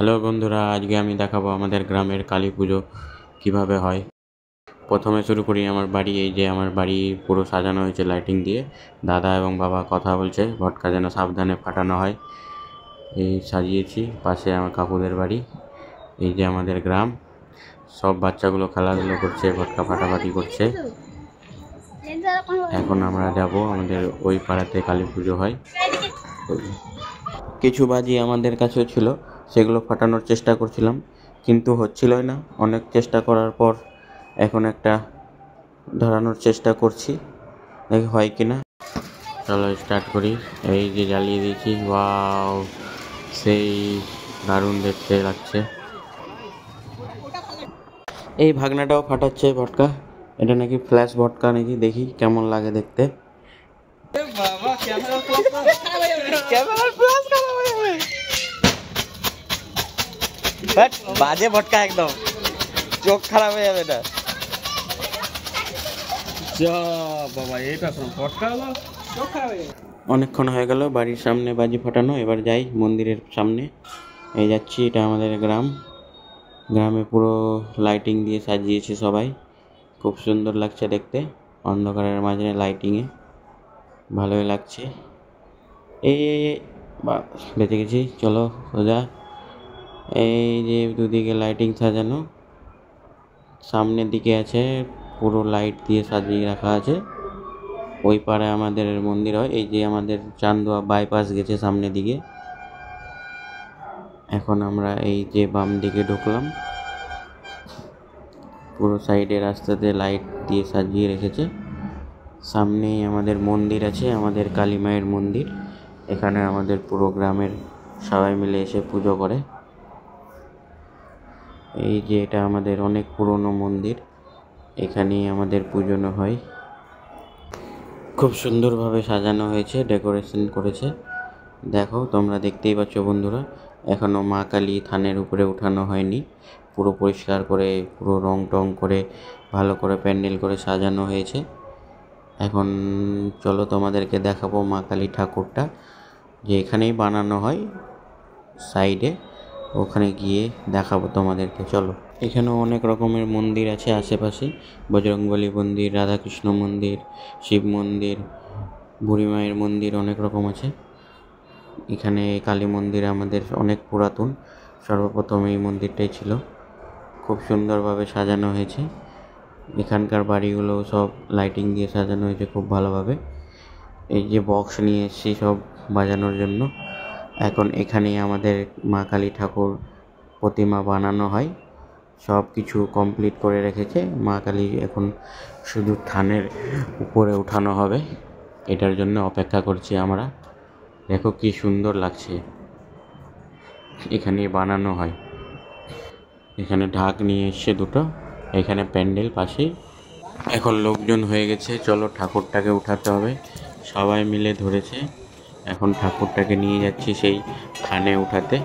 Hello বন্ধুরা, আজকে আমি দেখাবো আমাদের গ্রামের কালী পুজো কীভাবে হয়। প্রথমে শুরু করি আমার বাড়ি। এই যে আমার বাড়ি পুরো সাজানো হয়েছে লাইটিং দিয়ে। দাদা এবং বাবা কথা বলছে, ভটকা যেন সাবধানে ফাটানো হয়। এই সাজিয়েছি। পাশে আমার কাকুদের বাড়ি। এই যে আমাদের গ্রাম, সব বাচ্চাগুলো খেলাধুলো করছে, ভটকা ফাটাফাটি করছে। এখন আমরা যাব, আমাদের ওই পাড়াতে কালী পুজো হয়। কিছু বাজি আমাদের কাছেও ছিল, সেগুলো ফাটানোর চেষ্টা করছিলাম, কিন্তু হচ্ছিলই না। অনেক চেষ্টা করার পর এখন একটা ধরানোর চেষ্টা করছি, দেখি হয় কি না। চলো স্টার্ট করি। এই যে জ্বালিয়ে দিয়েছি, ওয়াও, সেই দারুণ দেখতে লাগছে। এই ভাগনাটাও ফাটাচ্ছে ভটকা, এটা নাকি ফ্ল্যাশ ভটকা নাকি, দেখি কেমন লাগে দেখতে। বাজে ভটকা, একদম চোখ খারাপ হয়ে যাবে না। অনেকক্ষণ হয়ে গেল বাড়ির সামনে বাজি ফাটানো, এবার যাই মন্দিরের সামনে। এই যাচ্ছি, এটা আমাদের গ্রাম। গ্রামে পুরো লাইটিং দিয়ে সাজিয়েছে সবাই, খুব সুন্দর লাগছে দেখতে। অন্ধকারের মাঝে লাইটিংয়ে ভালোই লাগছে। এই বেঁচে গেছি। চলো সোজা। এই যে দুদিকে লাইটিং সাজানো, সামনের দিকে আছে পুরো লাইট দিয়ে সাজিয়ে রাখা আছে। ওই পাড়ে আমাদের মন্দির হয়। এই যে আমাদের চান্দুয়া বাইপাস গেছে সামনের দিকে। এখন আমরা এই যে বাম দিকে ঢুকলাম, পুরো সাইডে রাস্তাতে লাইট দিয়ে সাজিয়ে রেখেছে। সামনেই আমাদের মন্দির আছে, আমাদের কালী মায়ের মন্দির। এখানে আমাদের পুরো গ্রামের সবাই মিলে এসে পুজো করে। এই যে এটা আমাদের অনেক পুরনো মন্দির, এখানেই আমাদের পুজো হয়। খুব সুন্দরভাবে সাজানো হয়েছে, ডেকোরেশন করেছে। দেখো, তোমরা দেখতেই পাচ্ছ বন্ধুরা। এখনও মা কালী থানের উপরে উঠানো হয়নি, পুরো পরিষ্কার করে পুরো রং টং করে ভালো করে প্যান্ডেল করে সাজানো হয়েছে। এখন চলো তোমাদেরকে দেখাবো মা কালী ঠাকুরটা, যে এখানেই বানানো হয় সাইডে, ওখানে গিয়ে দেখাবো তোমাদেরকে। চলো। এখানেও অনেক রকমের মন্দির আছে আশেপাশে, বজরংবলী মন্দির, রাধাকৃষ্ণ মন্দির, শিব মন্দির, বুড়ি মায়ের মন্দির, অনেক রকম আছে। এখানে কালী মন্দির আমাদের অনেক পুরাতন, সর্বপ্রথম এই মন্দিরটাই ছিল। খুব সুন্দরভাবে সাজানো হয়েছে। এখানকার বাড়িগুলো সব লাইটিং দিয়ে সাজানো হয়েছে খুব ভালোভাবে। এই যে বক্স নিয়ে এসেছি সব বাজানোর জন্য। এখন এখানেই আমাদের মা কালী ঠাকুর প্রতিমা বানানো হয়, সব কিছু কমপ্লিট করে রেখেছে মা কালী। এখন শুধু থানের উপরে উঠানো হবে, এটার জন্য অপেক্ষা করছি আমরা। দেখো কি সুন্দর লাগছে, এখানে বানানো হয়। এখানে ঢাক নিয়ে এসছে দুটো, এখানে প্যান্ডেল পাশে। এখন লোকজন হয়ে গেছে, চলো ঠাকুরটাকে উঠাতে হবে। সবাই মিলে ধরেছে, এখন ঠাকুরটাকে নিয়ে যাচ্ছি সেই থানে উঠাতে।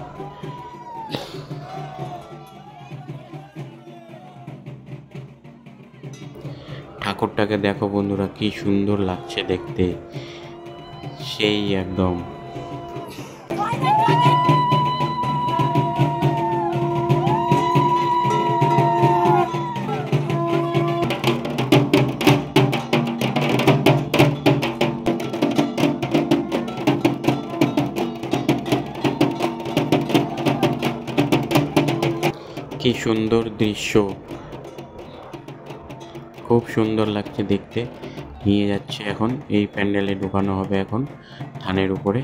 ঠাকুরটাকে দেখো বন্ধুরা, কি সুন্দর লাগছে দেখতে, সেই একদম। কি সুন্দর দৃশ্য, খুব সুন্দর লাগছে দেখতে। নিয়ে যাচ্ছে এখন, এই প্যান্ডেলে ঢুকানো হবে এখন থানের উপরে।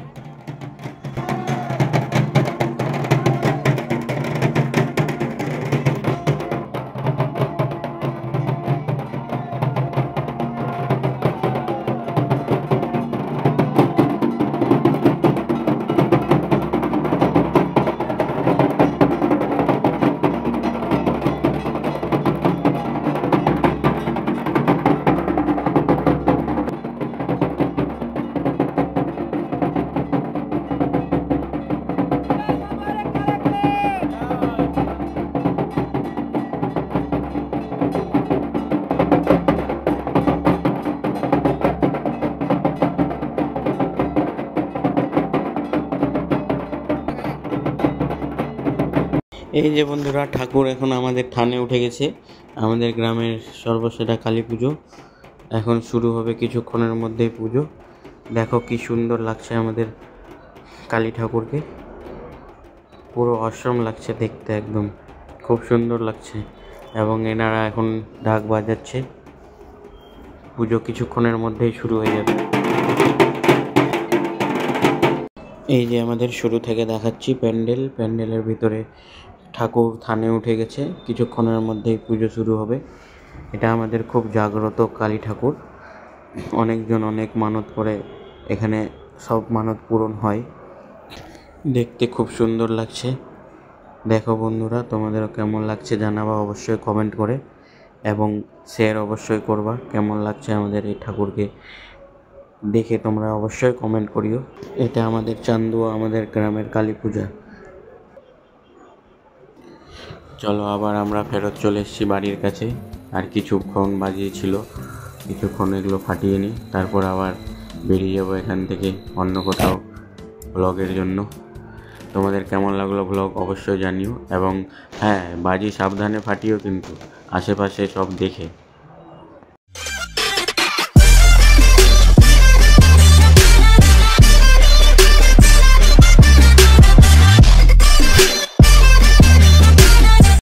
এই যে বন্ধুরা, ঠাকুর এখন আমাদের থানে উঠে গেছে। আমাদের গ্রামের সর্বসেরা কালী পুজো এখন শুরু হবে কিছুক্ষণের মধ্যেই পুজো। দেখো কি সুন্দর লাগছে আমাদের কালী ঠাকুরকে, পুরো অসম লাগছে দেখতে, একদম খুব সুন্দর লাগছে। এবং এনারা এখন ঢাক বাজাচ্ছে, পুজো কিছুক্ষণের মধ্যেই শুরু হয়ে যাবে। এই যে আমাদের শুরু থেকে দেখাচ্ছি প্যান্ডেলের ভিতরে ঠাকুর থানে উঠে গেছে, কিছুক্ষণের মধ্যেই পুজো শুরু হবে। এটা আমাদের খুব জাগ্রত কালী ঠাকুর, অনেকজন অনেক মানত করে, এখানে সব মানত পূরণ হয়। দেখতে খুব সুন্দর লাগছে। দেখো বন্ধুরা, তোমাদেরও কেমন লাগছে জানাবা অবশ্যই কমেন্ট করে, এবং শেয়ার অবশ্যই করবা কেমন লাগছে আমাদের এই ঠাকুরকে দেখে, তোমরা অবশ্যই কমেন্ট করিও। এটা আমাদের চান্দুয়া, আমাদের গ্রামের কালী পূজা। চলো আবার আমরা ফেরত চলে এসেছি বাড়ির কাছে। আর কিছুক্ষণ বাজিয়েছিল, কিছুক্ষণ এগুলো ফাটিয়ে নিই, তারপর আবার বেরিয়ে যাবো এখান থেকে অন্য কোথাও ব্লগের জন্য। তোমাদের কেমন লাগলো ব্লগ অবশ্যই জানিও, এবং হ্যাঁ, বাজি সাবধানে ফাটিও কিন্তু, আশেপাশে সব দেখে।